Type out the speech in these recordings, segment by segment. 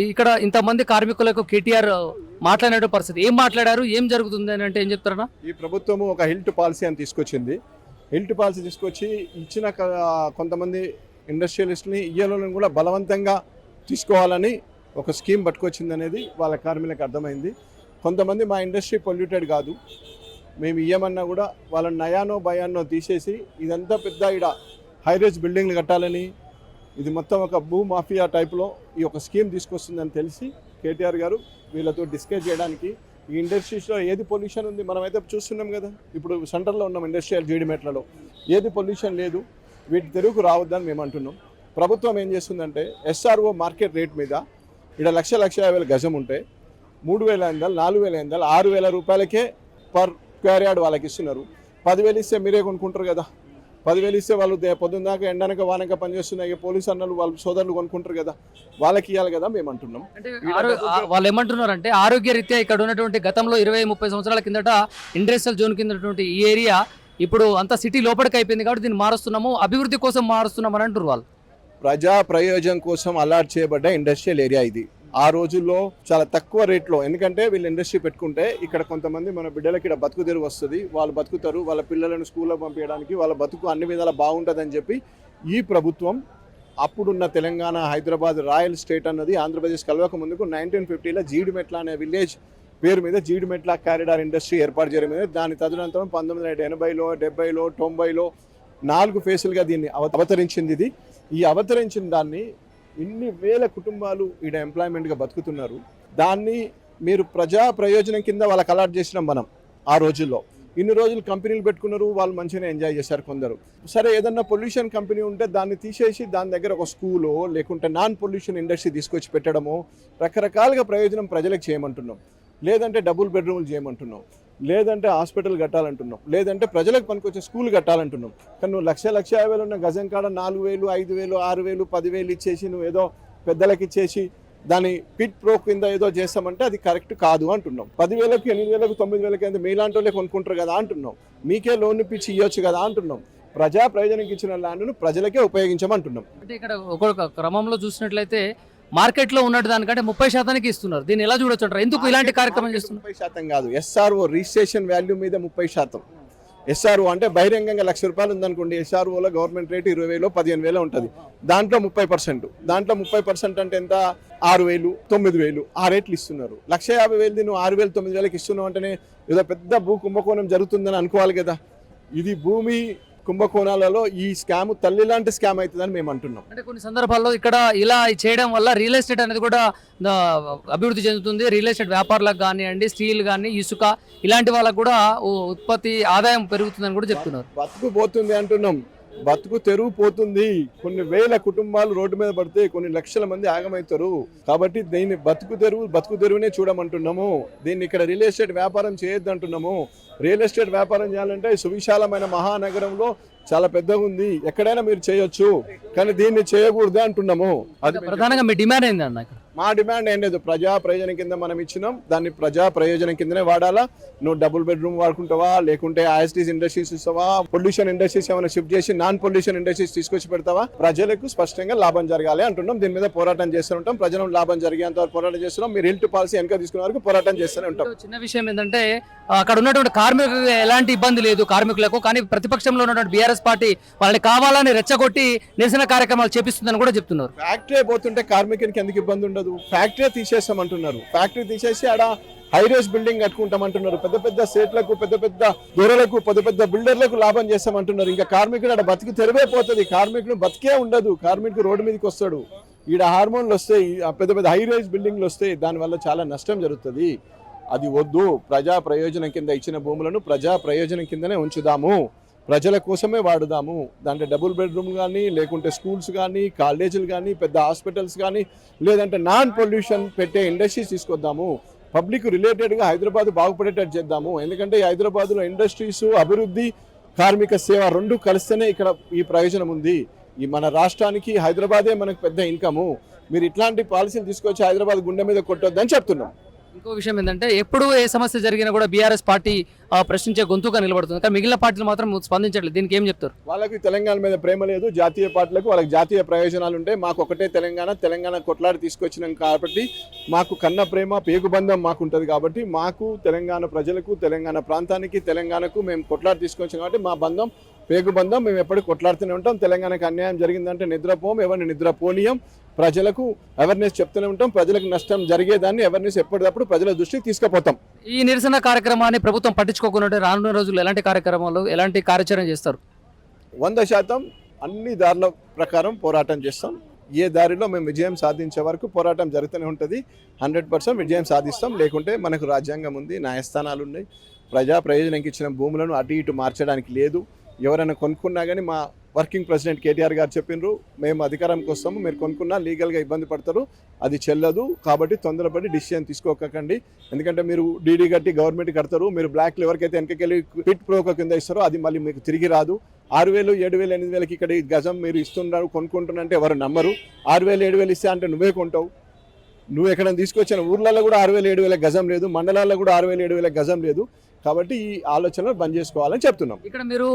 ఇక్కడ ఇంతమంది కార్మికులకు కేటీఆర్ మాట్లాడే పరిస్థితి ఏం మాట్లాడారు, ఏం జరుగుతుంది అని అంటే ఏం చెప్తారా? ఈ ప్రభుత్వము ఒక హిల్ట్ పాలసీ అని తీసుకొచ్చింది. హిల్ట్ పాలసీ తీసుకొచ్చి ఇచ్చిన కొంతమంది ఇండస్ట్రియలిస్ట్ని ఇయ్యాలని కూడా బలవంతంగా తీసుకోవాలని ఒక స్కీమ్ పట్టుకొచ్చింది అనేది వాళ్ళ కార్మికులకు అర్థమైంది. కొంతమంది మా ఇండస్ట్రీ పొల్యూటెడ్ కాదు, మేము ఇయ్యమన్నా కూడా వాళ్ళ నయానో భయాన్నో తీసేసి ఇదంతా పెద్ద ఇక్కడ హైరేజ్ బిల్డింగ్లు కట్టాలని, ఇది మొత్తం ఒక భూ మాఫియా టైప్లో ఈ ఒక స్కీమ్ తీసుకొస్తుందని తెలిసి కేటీఆర్ గారు వీళ్ళతో డిస్కస్ చేయడానికి, ఈ ఇండస్ట్రీస్లో ఏది పొల్యూషన్ ఉంది మనమైతే చూస్తున్నాం కదా. ఇప్పుడు సెంటర్లో ఉన్నాం ఇండస్ట్రియల్ జీడిమెట్లలో, ఏది పొల్యూషన్ లేదు, వీటి తెరుగుకు రావద్దని మేము అంటున్నాం. ప్రభుత్వం ఏం చేస్తుందంటే ఎస్ఆర్ఓ మార్కెట్ రేట్ మీద ఇక్కడ 1,50,000 గజం ఉంటే 3,500, 4,500, 6,000 రూపాయలకే పర్ స్క్వేర్ యార్డ్ వాళ్ళకి ఇస్తున్నారు. 10,000 ఇస్తే మీరే కొనుక్కుంటారు కదా. 10,000 ఇస్తే వాళ్ళు పొద్దున్న దాకా ఎండనక వానక పనిచేస్తున్నాయి పోలీసు అన్నలు వాళ్ళ సోదరులు కొనుక్కుంటారు కదా, వాళ్ళకి ఇవ్వాలి కదా మేము అంటున్నాం. అంటే వాళ్ళు ఏమంటున్నారంటే ఆరోగ్య రీత్యా ఇక్కడ ఉన్నటువంటి గతంలో 20-30 సంవత్సరాల కిందట ఇండస్ట్రియల్ జోన్ కింద ఈ ఏరియా ఇప్పుడు అంతా సిటీ లోపలికి అయిపోయింది కాబట్టి దీన్ని మారుస్తున్నాము, అభివృద్ధి కోసం మారుస్తున్నాం అని అంటారు వాళ్ళు. ప్రజా ప్రయోజనం కోసం అలాట్ చేయబడ్డ ఇండస్ట్రియల్ ఏరియా ఇది. ఆ రోజుల్లో చాలా తక్కువ రేట్లో, ఎందుకంటే వీళ్ళు ఇండస్ట్రీ పెట్టుకుంటే ఇక్కడ కొంతమంది మన బిడ్డలకి ఇక్కడ బతుకు తెరువు వస్తుంది, వాళ్ళు బతుకుతారు, వాళ్ళ పిల్లలను స్కూల్లో పంపించడానికి వాళ్ళ బతుకు అన్ని విధాలా బాగుంటుందని చెప్పి ఈ ప్రభుత్వం అప్పుడున్న తెలంగాణ, హైదరాబాద్, రాయల్ స్టేట్ అన్నది ఆంధ్రప్రదేశ్ కలవక ముందుకు 1950లో జీడిమెట్ల అనే విలేజ్ పేరు మీద జీడిమెట్ల కారిడార్ ఇండస్ట్రీ ఏర్పాటు చేయడం మీద, దాని తదనంతరం 1980లో, 70లో, 90లో 4 ఫేసులుగా దీన్ని అవతరించింది. ఇది ఈ అవతరించిన దాన్ని ఇన్ని వేల కుటుంబాలు ఈడ ఎంప్లాయ్మెంట్గా బతుకుతున్నారు. దాన్ని మీరు ప్రజా ప్రయోజనం కింద వాళ్ళకి అలాట్ చేసినాం మనం. ఆ రోజుల్లో ఇన్ని రోజులు కంపెనీలు పెట్టుకున్నారు, వాళ్ళు మంచిగానే ఎంజాయ్ చేశారు కొందరు. సరే ఏదన్నా పొల్యూషన్ కంపెనీ ఉంటే దాన్ని తీసేసి దాని దగ్గర ఒక స్కూలో లేకుంటే నాన్ పొల్యూషన్ ఇండస్ట్రీ తీసుకొచ్చి పెట్టడము, రకరకాలుగా ప్రయోజనం ప్రజలకు చేయమంటున్నాం. లేదంటే డబుల్ బెడ్రూమ్లు చేయమంటున్నాం, లేదంటే హాస్పిటల్ కట్టాలంటున్నాం, లేదంటే ప్రజలకు పనికొచ్చే స్కూల్ కట్టాలంటున్నాం. కానీ నువ్వు 1,50,000 ఉన్న గజం కాడ 4,000, 5,000, 6,000, 10,000 ఇచ్చేసి నువ్వు ఏదో పెద్దలకు ఇచ్చేసి దాని పిట్ ప్రో కింద ఏదో చేస్తామంటే అది కరెక్ట్ కాదు అంటున్నాం. 10,000కి, 8,000కి, 9,000కి అయితే మీలాంటి వాళ్ళే కొనుక్కుంటారు కదా అంటున్నాం. మీకే లోన్ ఇప్పించి ఇవ్వచ్చు కదా అంటున్నాం. ప్రజా ప్రయోజనానికి ఇచ్చిన ల్యాండ్ను ప్రజలకే ఉపయోగించమంటున్నాం. అంటే ఇక్కడ ఒక్కొక్క క్రమంలో చూసినట్లయితే మార్కెట్లో ఉన్నట్టు దానికంటే 30% ఇస్తున్నారు. దీన్ని ఎలా చూడొచ్చు అంటారు? ఎందుకు ఇలాంటి కార్యక్రమం చేస్తున్నారు? 30% కాదు, ఎస్ఆర్ఓ రిజిస్ట్రేషన్ వాల్యూ మీద 30%. ఎస్ఆర్ఓ అంటే బహిరంగంగా ₹1,00,000 ఉందనుకోండి, ఎస్ఆర్ఓలో గవర్నమెంట్ రేటు 20,000, 15,000 ఉంటుంది. దాంట్లో 30%, దాంట్లో 30% అంటే ఎంత? 6,000, 9,000 ఆ రేట్లు ఇస్తున్నారు. 1,50,000 నువ్వు 6,000, 9,000 ఇస్తున్నావు అంటేనే ఏదో పెద్ద భూ కుంభకోణం జరుగుతుందని అనుకోవాలి కదా. ఇది భూమి కుంభకోణాలలో ఈ స్కామ్ తల్లి లాంటి స్కామ్ అవుతుందని మేము అంటున్నాం. అంటే కొన్ని సందర్భాల్లో ఇక్కడ ఇలా చేయడం వల్ల రియల్ ఎస్టేట్ అనేది కూడా అభివృద్ధి చెందుతుంది. రియల్ ఎస్టేట్ వ్యాపారులకు కానివ్వండి, స్టీల్ కానీ, ఇసుక ఇలాంటి వాళ్ళకు కూడా ఉత్పత్తి ఆదాయం పెరుగుతుందని కూడా చెప్తున్నారు. బతుకు పోతుంది అంటున్నాం, బతుకు తెరువు పోతుంది. కొన్ని వేల కుటుంబాలు రోడ్డు మీద పడితే కొన్ని లక్షల మంది ఆగమవుతారు. కాబట్టి దీన్ని బతుకు తెరువునే చూడమంటున్నాము. దీన్ని ఇక్కడ రియల్ ఎస్టేట్ వ్యాపారం చేయొద్దు అంటున్నాము. రియల్ ఎస్టేట్ వ్యాపారం చేయాలంటే సువిశాలమైన మహానగరంలో చాలా పెద్దగా ఉంది, ఎక్కడైనా మీరు చేయొచ్చు, కానీ దీన్ని చేయకూడదు అంటున్నాము. అది ప్రధానంగా మీ డిమాండ్ ఏంది అన్న? మా డిమాండ్ ఏం లేదు, ప్రజా ప్రయోజనం కింద మనం ఇచ్చినాం, దాన్ని ప్రజా ప్రయోజనం కిందనే వాడాలా. నువ్వు డబుల్ బెడ్రూమ్ వాడుకుంటావా, లేకుంటే ఐఎస్టీస్ ఇండస్ట్రీస్ ఇస్తావా, పొల్యూషన్ ఇండస్ట్రీస్ ఏమైనా షిఫ్ట్ చేసి నాన్ పొల్యూషన్ ఇండస్ట్రీస్ తీసుకొచ్చి పెడతావా? ప్రజలకు స్పష్టంగా లాభం జరగాలి అంటున్నాం. దీని మీద పోరాటం చేస్తూ ఉంటాం. ప్రజలకు లాభం జరిగేంత వరకు పోరాటం చేస్తున్నాం. మీరు హిల్ట్ పాలసీ వెనక తీసుకునే వరకు పోరాటం చేస్తూనే ఉంటాం. చిన్న విషయం ఏంటంటే అక్కడ ఉన్నటువంటి కార్మికులకు ఎలాంటి ఇబ్బంది లేదు కార్మికులకు, కానీ ప్రతిపక్షంలో ఉన్నటువంటి బీఆర్ఎస్ పార్టీ వాళ్ళని కావాలని రెచ్చగొట్టి నిరసన కార్యక్రమాలు చేపిస్తుందని కూడా చెప్తున్నారు. ఫ్యాక్టరీ పోతుంటే కార్మికునికి ఎందుకు ఇబ్బంది ఉండదు? ఫ్యాక్టరీ తీసేస్తామంటున్నారు. ఫ్యాక్టరీ తీసేసి ఆడ హైరేజ్ బిల్డింగ్ కట్టుకుంటామంటున్నారు. పెద్ద పెద్ద స్టేట్లకు, పెద్ద పెద్ద దొరలకు, పెద్ద పెద్ద బిల్డర్లకు లాభం చేస్తామంటున్నారు. ఇంకా కార్మికుడు ఆడ బతికి తెరివైపోతుంది. కార్మికుడు బతికే ఉండదు. కార్మికుడు రోడ్డు మీదకి వస్తాడు. ఈడ హార్మోన్లు వస్తాయి, పెద్ద పెద్ద హైరేజ్ బిల్డింగ్లు వస్తాయి. దానివల్ల చాలా నష్టం జరుగుతుంది. అది వద్దు. ప్రజా ప్రయోజనం కింద ఇచ్చిన భూములను ప్రజా ప్రయోజనం కిందనే ఉంచుదాము, ప్రజల కోసమే వాడుదాము. దాంట్లో డబుల్ బెడ్రూమ్ కానీ, లేకుంటే స్కూల్స్ కానీ, కాలేజీలు కానీ, పెద్ద హాస్పిటల్స్ కానీ, లేదంటే నాన్ పొల్యూషన్ పెట్టే ఇండస్ట్రీస్ తీసుకొద్దాము. పబ్లిక్ రిలేటెడ్గా హైదరాబాద్ బాగుపడేటట్టు చేద్దాము. ఎందుకంటే హైదరాబాద్లో ఇండస్ట్రీస్, అభివృద్ధి, కార్మిక సేవ రెండు కలిస్తేనే ఇక్కడ ఈ ప్రయోజనం ఉంది. ఈ మన రాష్ట్రానికి హైదరాబాదే మనకు పెద్ద ఇన్కము. మీరు ఇట్లాంటి పాలసీలు తీసుకొచ్చి హైదరాబాద్ గుండె మీద కొట్టొద్దని చెప్తున్నాం. ఇంకో విషయం ఏంటంటే ఎప్పుడు ఏ సమస్య జరిగినా కూడా బీఆర్ఎస్ పార్టీ ప్రశ్నించే గొంతుగా నిలబడుతుంది, కానీ మిగిలిన పార్టీలు మాత్రం స్పందించట్లేదు. దీనికి ఏం చెప్తారు? వాళ్ళకి తెలంగాణ మీద ప్రేమ లేదు, జాతీయ పార్టీలకు వాళ్ళకి జాతీయ ప్రయోజనాలు ఉంటాయి. మాకు ఒకటే తెలంగాణ కొట్లాడి తీసుకొచ్చినాం కాబట్టి మాకు కన్న ప్రేమ పేగుబంధం మాకు ఉంటుంది. కాబట్టి మాకు తెలంగాణ ప్రజలకు, తెలంగాణ ప్రాంతానికి, తెలంగాణకు మేము కొట్లాడి తీసుకొచ్చాం కాబట్టి మా బంధం పేగుబంధం. మేము ఎప్పటికీ కొట్లాడుతూనే ఉంటాం. తెలంగాణకు అన్యాయం జరిగిందంటే నిద్రపోం, ఎవరిని నిద్రపోనీయం. ప్రజలకు అవేర్నెస్ చెప్తూనే ఉంటాం. ప్రజలకు నష్టం జరిగేదాన్ని అవేర్నెస్ ఎప్పటికప్పుడు ప్రజల దృష్టికి తీసుకుపోతాం. ఈ నిరసన కార్యక్రమాన్ని ప్రభుత్వం పట్టించుకోకుండా రానున్న రోజుల్లో ఎలాంటి కార్యక్రమాలు, ఎలాంటి కార్యాచరణ చేస్తారు? 100% అన్ని దారుల ప్రకారం పోరాటం చేస్తాం. ఏ దారిలో మేము విజయం సాధించే వరకు పోరాటం జరుగుతూనే ఉంటుంది. 100% విజయం సాధిస్తాం. లేకుంటే మనకు రాజ్యాంగం ఉంది, న్యాయస్థానాలు ఉన్నాయి. ప్రయోజనానికి ఇచ్చిన భూములను అటు ఇటు మార్చడానికి లేదు. ఎవరైనా కొనుక్కున్నా కానీ మా వర్కింగ్ ప్రెసిడెంట్ కేటీఆర్ గారు చెప్పినారు, మేము అధికారంకి వస్తాము, మీరు కొనుక్కున్నా లీగల్గా ఇబ్బంది పడతారు, అది చెల్లదు. కాబట్టి తొందరపడి డిసిషన్ తీసుకోకండి. ఎందుకంటే మీరు డీడీ కట్టి గవర్నమెంట్ కడతారు. మీరు బ్లాక్లు ఎవరికైతే వెనకకెళ్ళి పిట్ ప్రోక కింద ఇస్తారో అది మళ్ళీ మీకు తిరిగి రాదు. 6,000, 7,000, 8,000 ఇక్కడ ఈ గజం మీరు ఇస్తున్నారు, కొనుక్కుంటున్నారంటే ఎవరు నమ్మరు. 6,000, 7,000 ఇస్తే అంటే నువ్వే కొంటావు. నువ్వు ఎక్కడ తీసుకొచ్చిన ఊర్లలో కూడా 6,000, 7,000 గజం లేదు, మండలాల్లో కూడా 6,000, 7,000 గజం లేదు. కాబట్టి ఈ ఆలోచనలు బంద్ చేసుకోవాలని చెప్తున్నాం. ఇక్కడ మీరు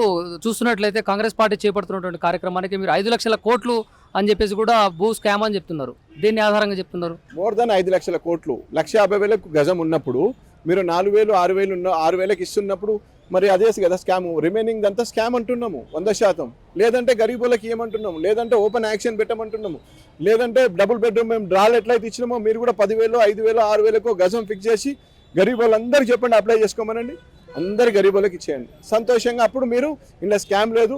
చూస్తున్నట్లయితే కాంగ్రెస్ పార్టీ చేపడుతున్నటువంటి కార్యక్రమానికి మీరు 5 లక్షల కోట్లు అని చెప్పేసి కూడా భూ స్కామ్ అని చెప్తున్నారు. దీన్ని ఆధారంగా చెప్తున్నారు. మోర్ దాన్ 5 లక్షల కోట్లు, 1,50,000 గజం ఉన్నప్పుడు మీరు 4,000, 6,000 6,000కి ఇస్తున్నప్పుడు మరి అదే కదా స్కామ్. రిమైనింగ్ అంతా స్కామ్ అంటున్నాము 100%. లేదంటే గరీబులకి ఏమంటున్నాము, లేదంటే ఓపెన్ యాక్షన్ పెట్టమంటున్నాము, లేదంటే డబుల్ బెడ్రూమ్ మేము డ్రాలు ఎట్లయితే ఇచ్చినామో మీరు కూడా 10,000, 5,000, 6,000 గజం ఫిక్స్ చేసి గరీబ్ వాళ్ళందరికీ చెప్పండి, అప్లై చేసుకోమనండి. అందరి గరీబులకు ఇచ్చేయండి సంతోషంగా. అప్పుడు మీరు ఇలా స్కామ్ లేదు,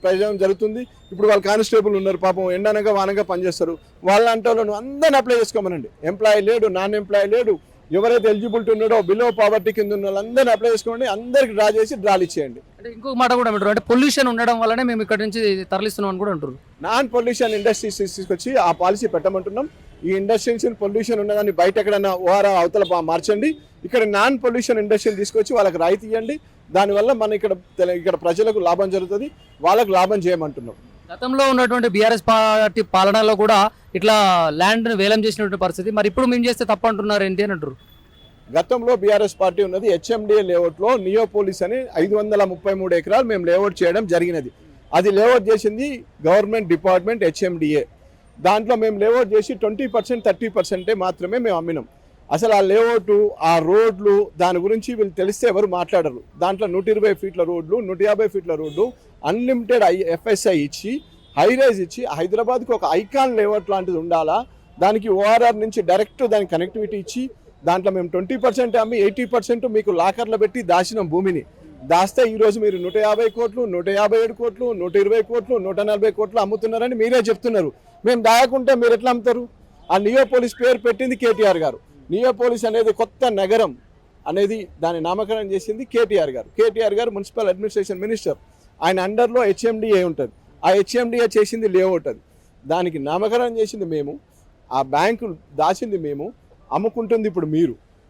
ప్రయోజనం జరుగుతుంది. ఇప్పుడు వాళ్ళు కానిస్టేబుల్ ఉన్నారు, పాపం ఎండనగా వానగా పనిచేస్తారు, వాళ్ళ అంటే వాళ్ళను అందరిని అప్లై చేసుకోమనండి. ఎంప్లాయీ లేడు, నాన్ ఎంప్లాయీ లేడు, ఎవరైతే ఎలిజిబిలిటీ ఉన్నాడో బిలో పావర్టీ కింద ఉన్న వాళ్ళందరినీ అప్లై చేసుకోండి. అందరికి డ్రా చేసి డ్రాలు ఇచ్చేయండి. అంటే ఇంకొక మాట కూడా అంటారు, అంటే పొల్యూషన్ ఉండడం వల్లనే మేము ఇక్కడ నుంచి తరలిస్తున్నాం అని కూడా అంటారు. నాన్ పొల్యూషన్ ఇండస్ట్రీస్ తీసుకొచ్చి ఆ పాలసీ పెట్టమంటున్నాం. ఈ ఇండస్ట్రీస్ పొల్యూషన్ ఉన్నదాన్ని బయట ఎక్కడైనా ఓఆర్ అవతల మార్చండి. ఇక్కడ నాన్ పొల్యూషన్ ఇండస్ట్రీలు తీసుకొచ్చి వాళ్ళకి రాయితీ ఇవ్వండి. దానివల్ల మన ఇక్కడ ప్రజలకు లాభం జరుగుతుంది, వాళ్ళకు లాభం చేయమంటున్నాం. గతంలో ఉన్నటువంటి బీఆర్ఎస్ పార్టీ పాలనలో కూడా ఇట్లా ల్యాండ్ వేలం చేసినటువంటి పరిస్థితి, మరి ఇప్పుడు మేము చేస్తే తప్పు అంటున్నారు ఏంటి అని అంటారు. గతంలో బీఆర్ఎస్ పార్టీ ఉన్నది హెచ్ఎండిఏ లేఅవుట్లో నియోపోలిస్ అని 533 ఎకరాలు మేము లేఅవుట్ చేయడం జరిగినది. అది లేఅవుట్ చేసింది గవర్నమెంట్ డిపార్ట్మెంట్ హెచ్ఎండిఏ. దాంట్లో మేము లేఅవుట్ చేసి 20%, 30% మాత్రమే మేము అమ్మినాం. అసలు ఆ లేఅవుట్, ఆ రోడ్లు, దాని గురించి వీళ్ళు తెలిస్తే ఎవరు మాట్లాడరు. దాంట్లో 120 ఫీట్ల రోడ్లు, 150 ఫీట్ల రోడ్లు, అన్లిమిటెడ్ FSI ఇచ్చి, హైరైజ్ ఇచ్చి, హైదరాబాద్కి ఒక ఐకాన్ లేఅవుట్ లాంటిది ఉండాలా, దానికి ORR నుంచి డైరెక్ట్ దానికి కనెక్టివిటీ ఇచ్చి, దాంట్లో మేము 20% అమ్మి 80% మీకు లాకర్లో పెట్టి దాచినాం భూమిని. దాస్తే ఈరోజు మీరు 150 కోట్లు, 157 కోట్లు, 120 కోట్లు, 140 కోట్లు అమ్ముతున్నారని మీరే చెప్తున్నారు. మేము దాయకుంటే మీరు ఎట్లా అమ్ముతారు? ఆ నియోపోలిస్ పేరు పెట్టింది కేటీఆర్ గారు. నియోపోలిస్ అనేది కొత్త నగరం అనేది దాని నామకరణం చేసింది కేటీఆర్ గారు. కేటీఆర్ గారు మున్సిపల్ అడ్మినిస్ట్రేషన్ మినిస్టర్. ఆయన అండర్లో హెచ్ఎండిఏ ఉంటుంది. ఆ హెచ్ఎండిఏ చేసింది లేఅవుట్, అది దానికి నామకరణం చేసింది మేము, ఆ బ్యాంకు దాచింది మేము, అమ్ముకుంటుంది ఇప్పుడు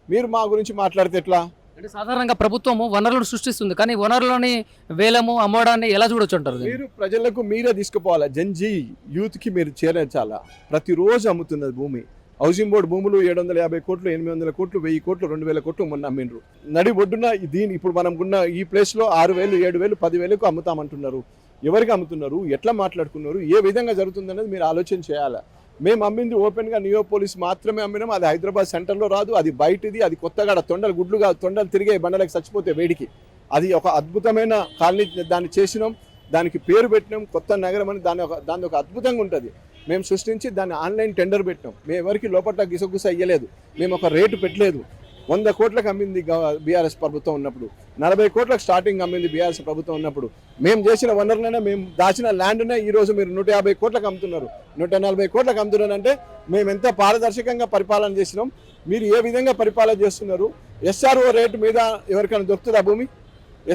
మీరు మా గురించి మాట్లాడితే ఎట్లా? అంటే సాధారణంగా ప్రభుత్వము వనరులను సృష్టిస్తుంది, కానీ వనరులని వేలము అమ్మడాన్ని ఎలా చూడొచ్చు అంటారు? మీరు ప్రజలకు మీరే తీసుకుపోవాలా. జంజీ యూత్కి మీరు చేర్చాలా. ప్రతిరోజు అమ్ముతున్నది భూమి. హౌసింగ్ బోర్డు భూములు 750 కోట్లు, 800 కోట్లు, 1000 కోట్లు, 2000 కోట్లు మొన్న అమ్మిండ్రు. నడి ఒడ్డున ఇప్పుడు మనం ఉన్న ఈ ప్లేస్లో 6,000, 7,000, 10,000కు అమ్ముతామంటున్నారు. ఎవరికి అమ్ముతున్నారు, ఎట్లా మాట్లాడుకున్నారు, ఏ విధంగా జరుగుతుందనేది మీరు ఆలోచన చేయాలా. మేము అమ్మింది ఓపెన్గా నియోపోలిస్ మాత్రమే అమ్మినాం. అది హైదరాబాద్ సెంటర్లో రాదు, అది బయటిది, అది కొత్తగా తొండలు తిరిగే బండలకు చచ్చిపోతే వేడికి. అది ఒక అద్భుతమైన కాలనీ, దాన్ని చేసినాం, దానికి పేరు పెట్టినాం కొత్త నగరం అని. దాని ఒక అద్భుతంగా ఉంటుంది. మేము సృష్టించి దాన్ని ఆన్లైన్ టెండర్ పెట్టినాం. మేము ఎవరికి లోపల గిసగుస ఇయ్యలేదు, మేము ఒక రేటు పెట్టలేదు. 100 కోట్లకు అమ్మింది బీఆర్ఎస్ ప్రభుత్వం ఉన్నప్పుడు, 40 కోట్లకు స్టార్టింగ్ అమ్మింది బీఆర్ఎస్ ప్రభుత్వం ఉన్నప్పుడు. మేము చేసిన వనరులనే, మేము దాచిన ల్యాండ్నే ఈరోజు మీరు 150 కోట్లకు అమ్ముతున్నారు, 140 కోట్లకు అమ్ముతున్నారు. అంటే మేము ఎంత పారదర్శకంగా పరిపాలన చేసినాం, మీరు ఏ విధంగా పరిపాలన చేస్తున్నారు. SRO రేటు మీద ఎవరికైనా దొరుకుతుందా భూమి?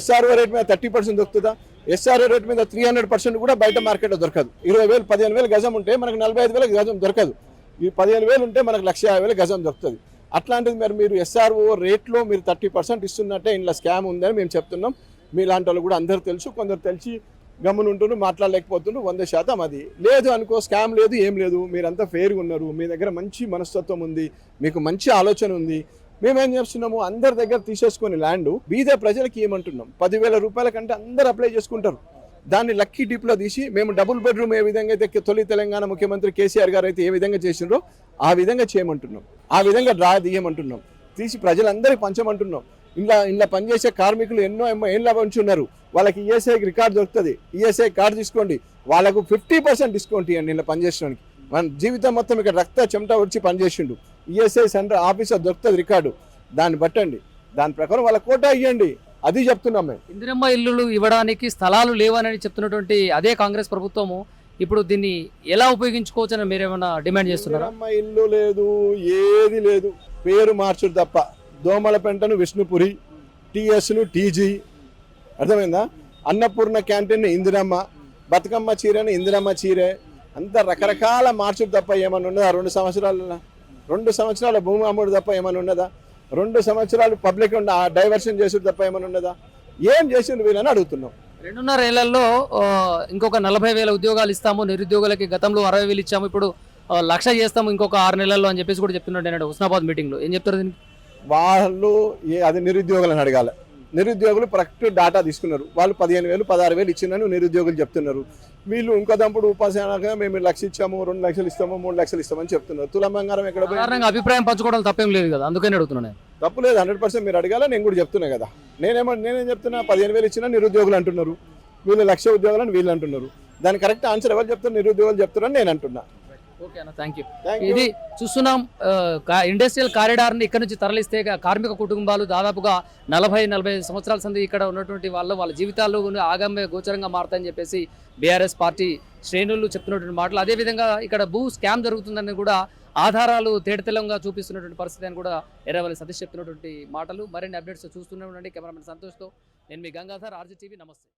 SRO రేటు మీద 30% దొరుకుతుందా? SRO రేటు మీద 300% కూడా బయట మార్కెట్లో దొరకదు. 20,000, 15,000 గజం ఉంటే మనకు 45,000 గజం దొరకదు. ఈ 15,000 ఉంటే మనకు 150,000 గజం దొరుకుతుంది. అట్లాంటిది మీరు SRO రేట్లో మీరు 30% ఇస్తున్నట్టే ఇంట్లో స్కామ్ ఉందని మేము చెప్తున్నాం. మీలాంటి వాళ్ళు కూడా అందరూ తెలుసు, కొందరు తెలిసి గమ్మున ఉంటున్నారు, మాట్లాడలేకపోతున్నారు. 100% అది లేదు అనుకో, స్కామ్ లేదు, ఏం లేదు, మీరంతా ఫెయిర్గా ఉన్నారు, మీ దగ్గర మంచి మనస్తత్వం ఉంది, మీకు మంచి ఆలోచన ఉంది. మేమేం చేస్తున్నాము, అందరి దగ్గర తీసేసుకొని ల్యాండ్ బీద ప్రజలకి ఏమంటున్నాం, 10,000 రూపాయల కంటే అందరు అప్లై చేసుకుంటారు. దాన్ని లక్కీ డిప్లో తీసి మేము డబుల్ బెడ్రూమ్ ఏ విధంగా అయితే తొలి తెలంగాణ ముఖ్యమంత్రి కేసీఆర్ గారు అయితే ఏ విధంగా చేసిండ్రో ఆ విధంగా చేయమంటున్నాం, ఆ విధంగా డ్రా తీయమంటున్నాం, తీసి ప్రజలందరికీ పంచమంటున్నాం. ఇలా పనిచేసే కార్మికులు ఎన్నో ఏళ్ళ నుంచి ఉన్నారు, వాళ్ళకి ఈఎస్ఐ రికార్డు దొరుకుతుంది, ఈఎస్ఐ కార్డు తీసుకోండి, వాళ్ళకు 50% డిస్కౌంట్ ఇవ్వండి. ఇలా పనిచేసడానికి మన జీవితం మొత్తం ఇక్కడ రక్త చెమట వచ్చి పనిచేసిండు, ఈఎస్ఐ సెంటర్ ఆఫీసర్ దొరుకుతుంది రికార్డు, దాన్ని బట్టండి, దాని ప్రకారం వాళ్ళ కోటా ఇవ్వండి. అది చెప్తున్నాం మేము. ఇందిరమ్మ ఇల్లులు ఇవ్వడానికి స్థలాలు లేవని చెప్తున్నటువంటి అదే కాంగ్రెస్ ప్రభుత్వము ఇప్పుడు దీన్ని ఎలా ఉపయోగించుకోవచ్చని మీరు ఏమైనా డిమాండ్ చేస్తున్నారా? అమ్మ ఇల్లు లేదు, ఏది లేదు, పేరు మార్చుడు తప్ప. దోమలపెంటను విష్ణుపురి, టీఎస్ను టీజీ, అర్థమైందా? అన్నపూర్ణ క్యాంటీన్ ఇందిరమ్మ, బతుకమ్మ చీరని ఇందిరమ్మ చీరే, అంత రకరకాల మార్చుడు తప్ప ఏమన్నా ఉన్నదా? 2 సంవత్సరాల భూమి అమ్ముడు తప్ప ఏమన్నా ఉన్నదా? 2 సంవత్సరాలు పబ్లిక్ డైవర్షన్ చేసుడు తప్ప ఏమన్నా ఉన్నదా? ఏం చేసిండు వీళ్ళని అడుగుతున్నాం. 2.5 ఏళ్లలో ఇంకొక 40,000 ఉద్యోగాలు ఇస్తాము, నిరుద్యోగులకి గతంలో 60,000 ఇచ్చాము, ఇప్పుడు 1,00,000 చేస్తాము ఇంకొక 6 నెలల్లో అని చెప్పేసి కూడా చెప్తున్నాడు హుస్నాబాద్ మీటింగ్లో. ఏం చెప్తారు దీనికి? వాళ్ళు అది నిరుద్యోగులను అడగాలి. నిరుద్యోగులు కరెక్ట్ డాటా తీసుకున్నారు, వాళ్ళు 15,000 16,000 ఇచ్చిందని నిరుద్యోగులు చెప్తున్నారు. వీళ్ళు ఇంకో దంపుడు ఉపాసనగా మేము 1,00,000 ఇచ్చాము, 2 లక్షలు ఇస్తాము, 3 లక్షలు ఇస్తామని చెప్తున్నారు. తులం బంగారం ఎక్కడ పోయింది? సాధారణంగా అభిప్రాయం పంచుకోవడం తప్పేం లేదు కదా, అందుకని అడుగుతున్నాను. తప్పు లేదు, 100% మీరు అడగాల. నేను కూడా చెప్తున్నా కదా, నేనేం చెప్తున్నా, 15,000 ఇచ్చినా నిరుద్యోగులు అంటున్నారు, వీళ్ళు 1,00,000 ఉద్యోగాలని వీళ్ళు అంటున్నారు. దాని కరెక్ట్ ఆన్సర్ ఎవరు చెప్తారు? నిరుద్యోగులు చెప్తారని నేను అంటున్నా. ఓకే అన్న, థ్యాంక్ యూ. ఇది చూస్తున్నాం, ఇండస్ట్రియల్ కారిడార్ని ఇక్కడ నుంచి తరలిస్తే కార్మిక కుటుంబాలు దాదాపుగా 40-45 సంవత్సరాల సంది ఇక్కడ ఉన్నటువంటి వాళ్ళ జీవితాల్లో ఆగమ్య గోచరంగా మారుతాయని చెప్పేసి బీఆర్ఎస్ పార్టీ శ్రేణులు చెప్తున్నటువంటి మాటలు. అదేవిధంగా ఇక్కడ భూ స్కామ్ జరుగుతుందని కూడా ఆధారాలు తేటతెల్లంగా చూపిస్తున్నటువంటి పరిస్థితి అని కూడా ఎర్రవల్లి సతీష్ చెప్తున్నటువంటి మాటలు. మరిన్ని అప్డేట్స్ చూస్తూనే ఉండండి. కెమెరామెన్ సంతోష్తో నేను మీ గంగాధర్, RJTV. నమస్తే.